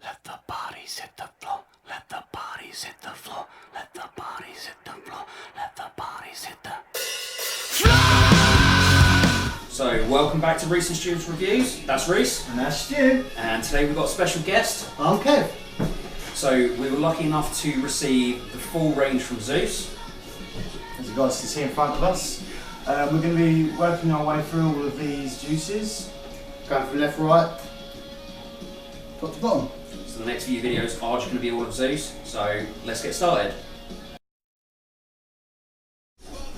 Let the bodies hit the floor. Let the bodies hit the floor. Let the bodies hit the floor. Let the bodies hit the floor. So, welcome back to Reece And Stu's Reviews. That's Reece. And that's Stu. And today we've got a special guest. I'm Kev. So, we were lucky enough to receive the full range from Zeus. As you guys can see in front of us, we're going to be working our way through all of these juices. Going from left to right, top to bottom. So the next few videos are just going to be all of Zeus, so let's get started.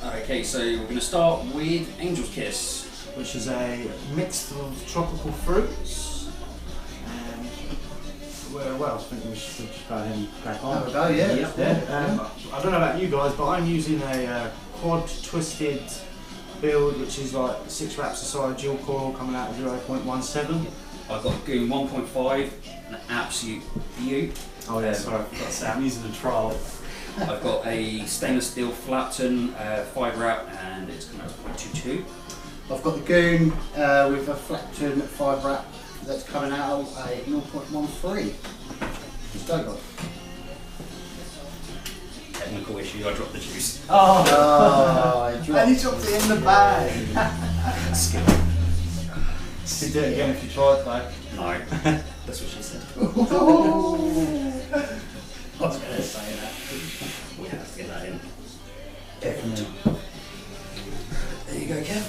Okay, so we're going to start with Angel's Kiss. Which is a mix of tropical fruits. And well, I think we should just go ahead and crack on. Have a go, yeah. I don't know about you guys, but I'm using a quad twisted build, which is like 6 wraps aside, dual coil coming out at 0.17. I've got Goon 1.5, an absolute beaut. Oh yeah, sorry, I forgot to say I'm using a trial. I've got a stainless steel Flatten 5 wrap, and it's coming out at 0.22. I've got the Goon with a Flatten 5 wrap that's coming out at 0.13. Just go, guys. Technical issue, I dropped the juice. Oh, And he dropped it in the bag. Skill. You'd do it again if you tried though. No, that's what she said. I was going to say that. We have to get that in. Definitely. There you go, Kev.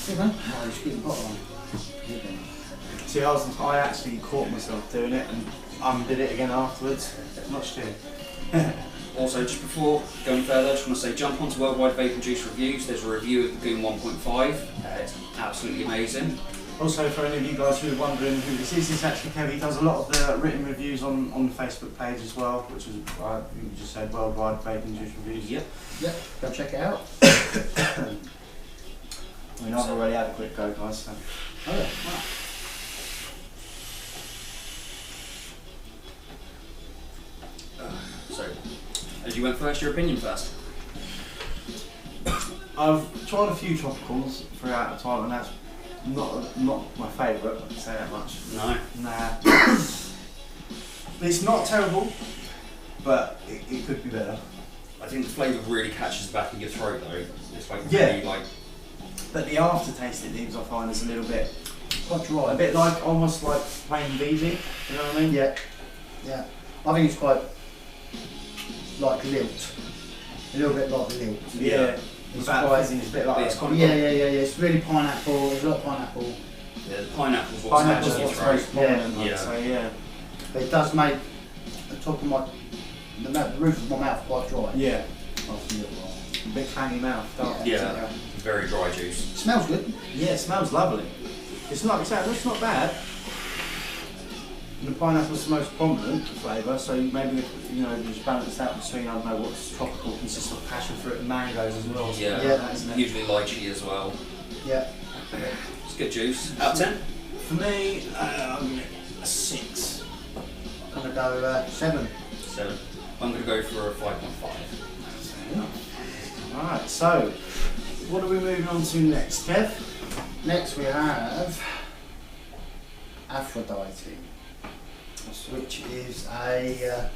Yeah, man. Oh, you should get the bottle on. See, I actually caught myself doing it and undid it again afterwards. Not Stu. Also, just before going further, I just want to say jump onto Worldwide Vaping Juice Reviews. There's a review of the Goon 1.5. It's absolutely amazing. Also, for any of you guys who are wondering who this is actually Kev. He does a lot of the written reviews on the Facebook page as well, which is, you just said, Worldwide Vaping Juice Reviews. Yep. Yep, go check it out. I mean, I've already had a quick go, guys. So. Oh, yeah. Wow. So, as you went first, your opinion first. I've tried a few tropicals throughout the time, and that's not my favourite. I can say that much. No. Nah. It's not terrible, but it could be better. I think the flavour really catches the back of your throat though. It's like Yeah. really like. But the aftertaste it leaves, I find, is a little bit, Quite dry. a bit like almost like plain VG. You know what I mean? Yeah. Yeah. I think it's quite like lilt. A little bit like lilt. Yeah. It's Without quite, fizzing, it's a bit like It's that. kind of yeah. It's really pineapple. There's a lot of pineapple. Yeah, the pineapple's what Pineapple's catches your what's very throat. prominent, Yeah. I'd say, yeah. But it does make the top of the roof of my mouth quite dry. Yeah. After a little while. A bit clangy mouth, don't it? Yeah, very dry juice. It smells good. Yeah, it smells lovely. It's not, it's not bad. The pineapple's the most prominent flavour, so maybe just balance out between, I don't know, what's tropical consists of passion fruit and mangoes as well. So Yeah, Yeah, isn't it? usually lychee as well. Yeah. It's good juice. Out of 10? For me, I'm going to a 6. I'm gonna go 7. 7. I'm going to go for a 5.5. Alright, so what are we moving on to next, Kev? Next we have Aphrodite, which is a.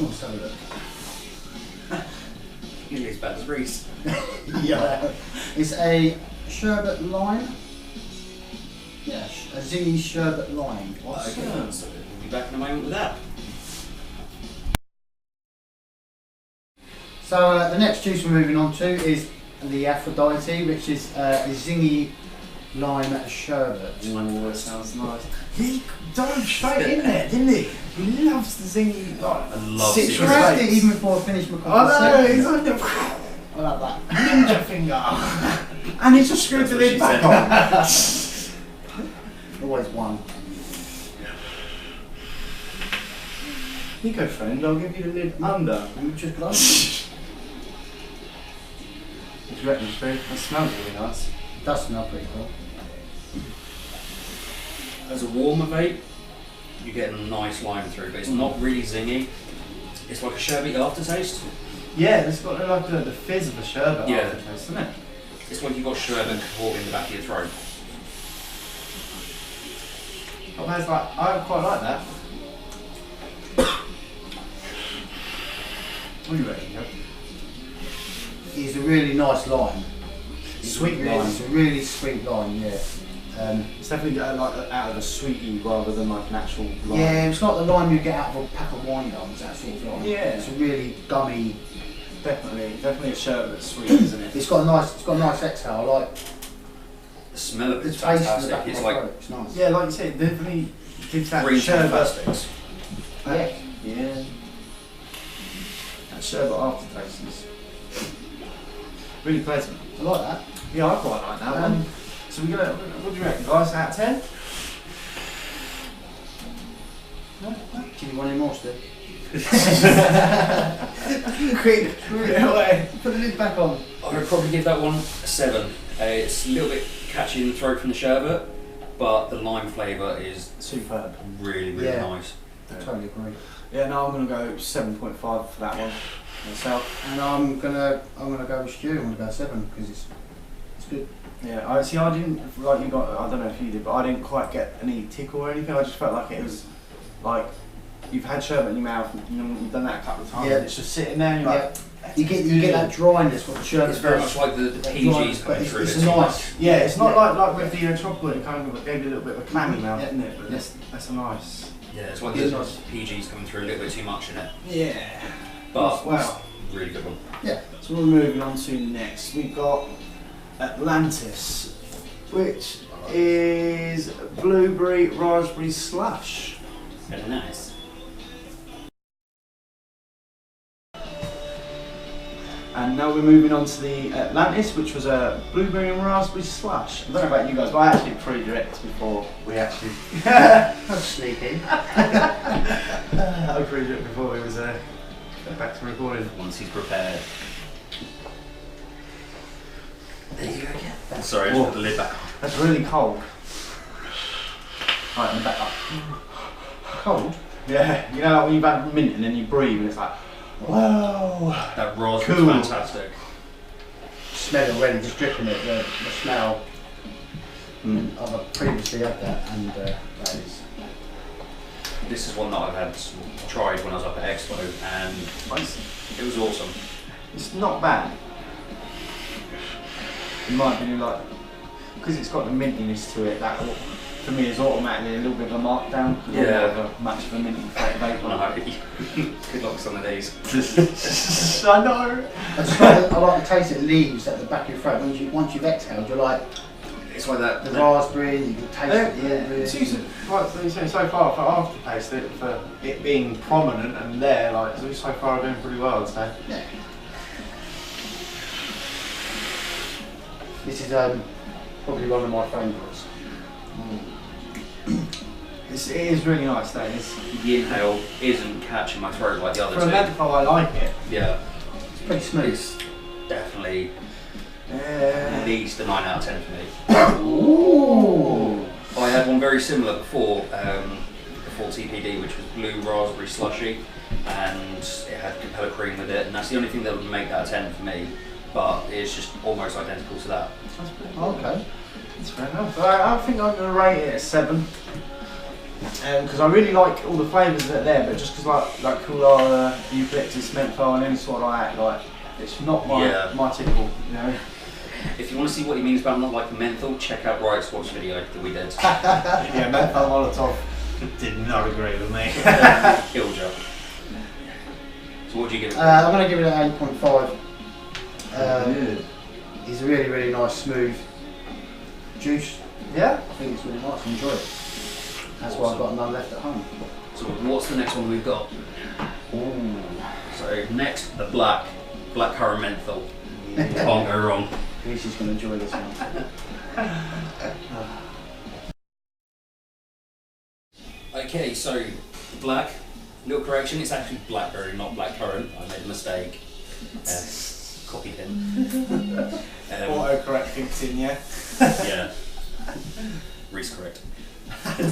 Let's have a look. Nearly as bad as Reece. Yeah. It's a sherbet lime. Yeah, a zingy sherbet lime. Okay, so we'll be back in a moment with that. So the next juice we're moving on to is the Aphrodite, which is a zingy lime sherbet. Oh, that sounds nice. He dove straight in there, didn't he? He loves the zingy, like, I love He citrus cracked it grapes. even before I finished my cup I know, of he's tea. like the I like that. ninja finger. And he just screwed That's the what she lid back on. Always one. Here you go, friend, I'll give you the lid under. You just close. What do you reckon, Stu? That smells really nice. It does smell pretty cool. As a warmer vape, you get a nice lime through, but it's not really zingy. It's like a sherbet aftertaste. Yeah, it's got like the fizz of a sherbet Yeah. aftertaste, isn't it? It's like you've got sherbet caught in the back of your throat. I quite like that. What do you reckon, Joe? It's a really nice line. Sweet line. It's a really sweet line, yeah. It's definitely like out of a sweetie rather than like an actual line. Yeah, it's like the lime you get out of a pack of wine gums, that sort of line. Yeah. It's a really gummy. Definitely a sherbet that's sweet, isn't it? It's got a nice exhale. I like The smell of the it's taste of the fantastic. back of It's my like throat. It's nice. Yeah, like you said, it definitely gives that green sherbet. plastics. Yeah. That sherbet aftertaste is really pleasant. I like that. Yeah, I quite like that one. So we're gonna, what do you reckon, guys? Out of 10? No? Do you want any more, Stu? Quick, get away. Put the lid back on. I would probably give that one a 7. It's a little bit catchy in the throat from the sherbet, but the lime flavour is Superb. really Yeah. nice. Totally agree. Yeah, no, I'm gonna go 7.5 for that one myself. And I'm gonna go with Stu. I'm gonna go 7 because it's good. Yeah, I didn't, like you got, I don't know if you did, but I didn't quite get any tickle or anything. I just felt like it was like you've had sherbet in your mouth, you've done that a couple of times, Yeah. and it's just sitting there and you're like, You get that dryness with the sherbet. It's very much like the PGs coming through. It's a bit too nice. yeah, it's not Yeah. like with the tropical, it kind of gave you a little bit of a clammy mouth, Yeah. didn't it? But Yeah. that's a nice. much. Yeah, it's like Yeah, the nice. PGs coming through a little bit too much in it. Yeah. But Wow. really good one. Yeah. So we're moving on to next. We've got Atlantis, which is blueberry raspberry slush. Very nice. And now we're moving on to the Atlantis, which was a blueberry and raspberry slush. I don't know about you guys, but I actually pre-direct before we actually. That's sneaky. I pre-direct before we was back to recording. Once he's prepared. There you go again. Sorry, I just put the lid back on. That's really cold. Right, and back up. Cold. Yeah, you know, like when you've had mint and then you breathe and it's like, whoa. That raspberry's Cool. fantastic. Smell already, just dripping it. The smell. I've previously had that, and that is. This is one that I've had tried when I was up at Expo, and it was awesome. It's not bad. In my opinion, like, because it's got the mintiness to it, that for me is automatically a little bit of a markdown. Yeah. Much of a minty vape. No, good luck some of these. I know. I like the taste it leaves at the back of your throat. Once you've exhaled, you're like It's like that. the raspberry, you can taste the blueberry. It's used, like you say, so far for aftertaste, for it being prominent and there, like so far doing pretty well, I'd say. Yeah. This is probably one of my favourites. It is really nice, that is. The inhale isn't catching my throat like the other For a two. menthol, I like it. Yeah, It's pretty smooth. it's definitely Yeah. at least a 9 out of 10 for me. Ooh. I had one very similar before TPD, which was blue raspberry slushy, and it had Capella cream with it, and that's the only thing that would make that a 10 for me. But it's just almost identical to that. That's pretty good. Okay. That's fair enough. I think I'm going to rate it a 7. Because I really like all the flavours that are there, but just because like Coolar, Eucalyptus, menthol, and any sort of like it's not my typical, you know. If you want to see what he means about not liking menthol, check out Riot's Watch video that we did. Yeah, menthol Molotov did not agree with me. Killed you. So what do you give it? I'm going to give it an 8.5. Good. It's a really, really nice, smooth juice. Yeah. I think it's really nice. I enjoy it. That's why I've got none left at home. So what's the next one we've got? Ooh. So next, the black currant menthol. Yeah. Can't go wrong. Reece is going to enjoy this one. Okay, so the black, little correction, it's actually Blackberry, not blackcurrant. I made a mistake. Copy pin. Autocorrect kicks in, yeah. Yeah. Reece correct.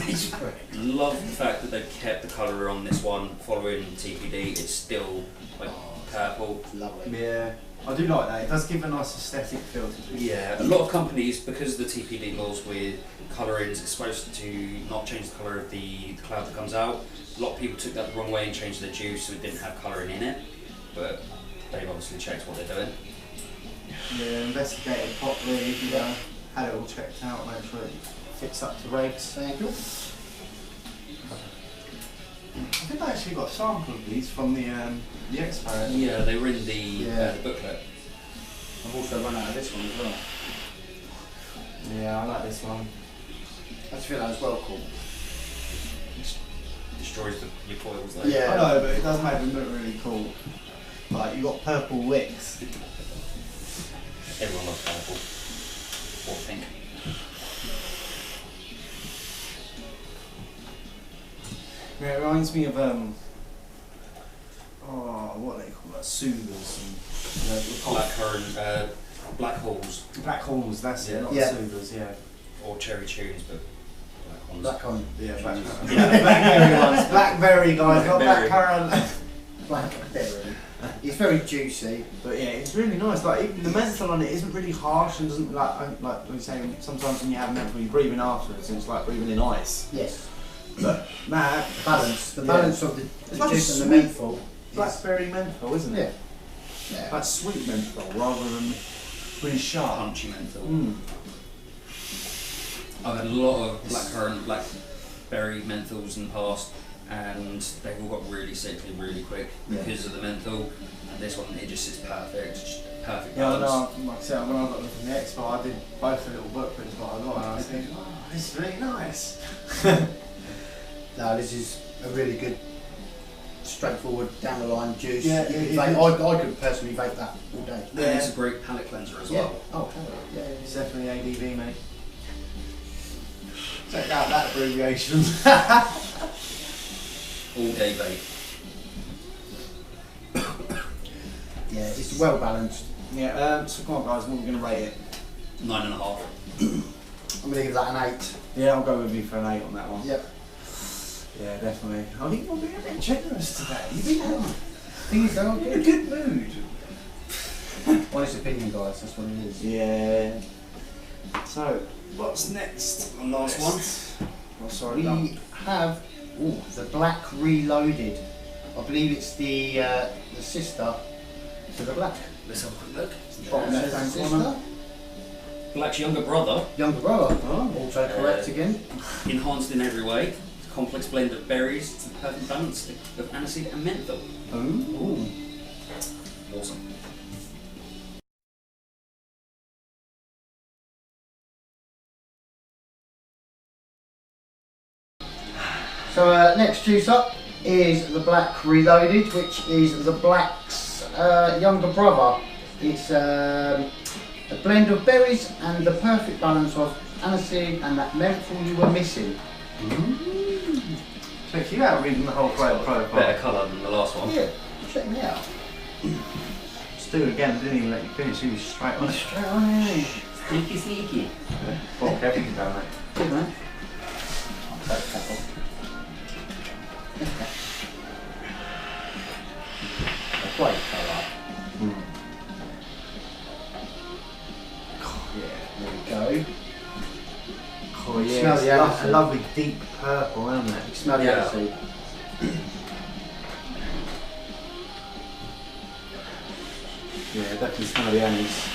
He's correct. Love the fact that they've kept the colour on this one following TPD. It's still like purple. Lovely. Yeah. I do like that. It does give a nice aesthetic feel to it. Yeah, a lot of companies, because of the TPD laws with colourings, it's supposed to not change the colour of the cloud that comes out. A lot of people took that the wrong way and changed their juice so it didn't have colouring in it, but they've obviously checked what they're doing. Yeah, investigated properly, you know, had it all checked out, made sure it fits up to regs. Thank you. I think I actually got a sample of these from the expo. Yeah, they were in the booklet. I've also run out of this one as well. Yeah, I like this one. I just feel that was well cool. Destroys your coils though. Yeah. I know, but it does make them look really cool. Like, you got purple wicks. Everyone loves purple. Or pink. Yeah, it reminds me of what they call that, soothers and Blackcurrant, black holes. black horns. That's it, not Yeah. soothers. Yeah, Or cherry tunes, but black ones. Black on. yeah, blackberry ones. Blackberry guys, not Blackberry. blackcurrant. Blackberry. It's very juicy. But yeah, it's really nice. Like, even the menthol on it isn't really harsh and doesn't like we say sometimes when you have menthol, you breathe in afterwards, and it's like breathing in ice. Yes. But nah, The balance of the like juice a and the sweet menthol. blackberry menthol, isn't Yeah. it? Yeah. Like sweet menthol rather than really sharp. Punchy menthol. Mm. I've had a lot of blackcurrant, blackberry menthols in the past, and they've all got really sickly really quick because of the menthol. And this one, it just sits perfect, just perfect Yeah, I balance. know. Like I said, when I got them from the expo, I did both the little booklets what I got, and I was thinking, oh, this is really nice. No, this is a really good, straightforward, down the line juice. Yeah, You could it vape- I could personally vape that all day. And it's a great palate cleanser as well. Oh, yeah. It's definitely ADV, mate. Check out that abbreviation. All day vape. Yeah, it's well balanced. Yeah, so come on guys, what are we going to rate it? 9.5. I'm going to give that an 8. Yeah, I'll go with you for an 8 on that one. Yep. Yeah, definitely. I think you're being a bit generous today. You've been Thing is, though, in a good mood. honest opinion, guys, that's what it is. Yeah. So, what's next? One last one. Oh, sorry, We have the Black Reloaded. I believe it's the sister to the Black. Let's have a quick look. Bottom Yeah, left-hand there's sister. Black's younger brother, Younger brother. Oh. Also correct again. enhanced in every way. It's a complex blend of berries to the perfect balance of aniseed and menthol. Ooh. Awesome. So next juice up is the Black Reloaded, which is the Black's younger brother. It's a blend of berries and the perfect balance of aniseed and that menthol you were missing. Check you out reading the whole profile. Better colour than the last one. Yeah, check me out. Stu again didn't even let you finish, he was straight on it. Straight on in. Sneaky, sneaky. Fuck everything down there. Good man. I'll take that off. A great colour. Yeah. There we go. Oh yeah, Smell it's the aniseed. a lovely deep purple, isn't it? You smell the Yeah. aniseed. Yeah, definitely smell the anise.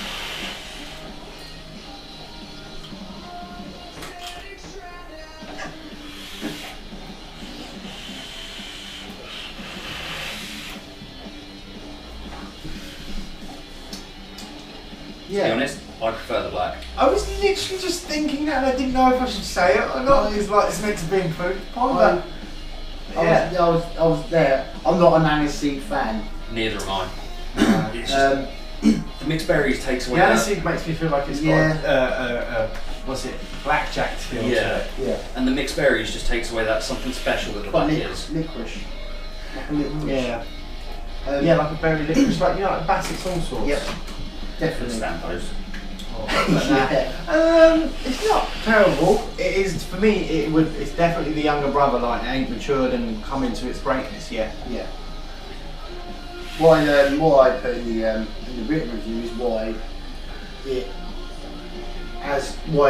To be honest, I prefer the black. I was literally just thinking that and I didn't know if I should say it or not. It's like it's meant to be in food. I was there. I'm not an aniseed fan. Neither am I. It's just, the mixed berries takes away The that. aniseed makes me feel like it's Yeah. got what's it, blackjack feel to Yeah. it. Yeah. And the mixed berries just takes away that something special that the Quite black is. licorice. Like a licorice. Yeah. Yeah, Like a berry licorice, like like Bassett's all sorts. Yep. Couldn't Definitely. stand those. Yeah. It's not terrible. It is for me. It's definitely the younger brother. Like it ain't matured and come into its greatness yet. Yeah. what I put in the written review is why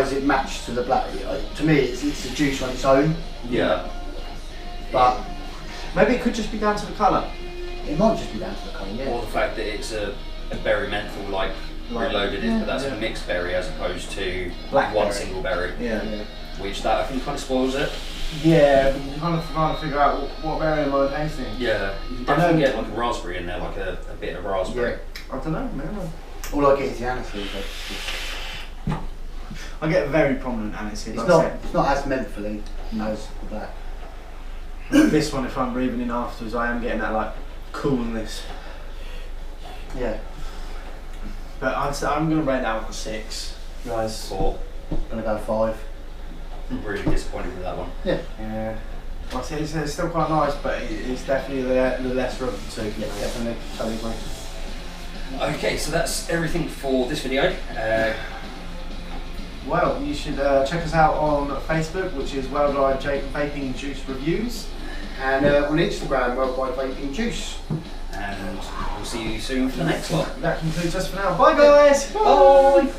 is it matched to the black? To me, it's a juice on its own. Yeah. But maybe it could just be down to the colour. it might just be down to the colour, yeah. Or the fact that it's a berry menthol like reloaded is, but that's a mixed berry as opposed to Blackberry. one single berry. Yeah. Which that I think kind of spoils it. Yeah, but you're kind of trying to figure out what berry am I tasting. Yeah, you can definitely get like a raspberry in there, like a bit of raspberry. I don't know, man. All I get is the aniseed. I get a very prominent aniseed. It's like not as mentally as the black. this one, if I'm breathing in afterwards, I am getting that like coolness. Yeah. But I'm going to rate that one a 6. Guys. 4. Gonna go 5. I'm really disappointed with that one. Yeah. Yeah. Well, see, it's still quite nice, but it's definitely the lesser of the two. Yeah, definitely. Totally agree. Okay, so that's everything for this video. Well, you should check us out on Facebook, which is Worldwide Vaping Juice Reviews. And on Instagram, Worldwide Vaping Juice. And we'll see you soon for the next one. That concludes us for now. Bye, guys. Bye.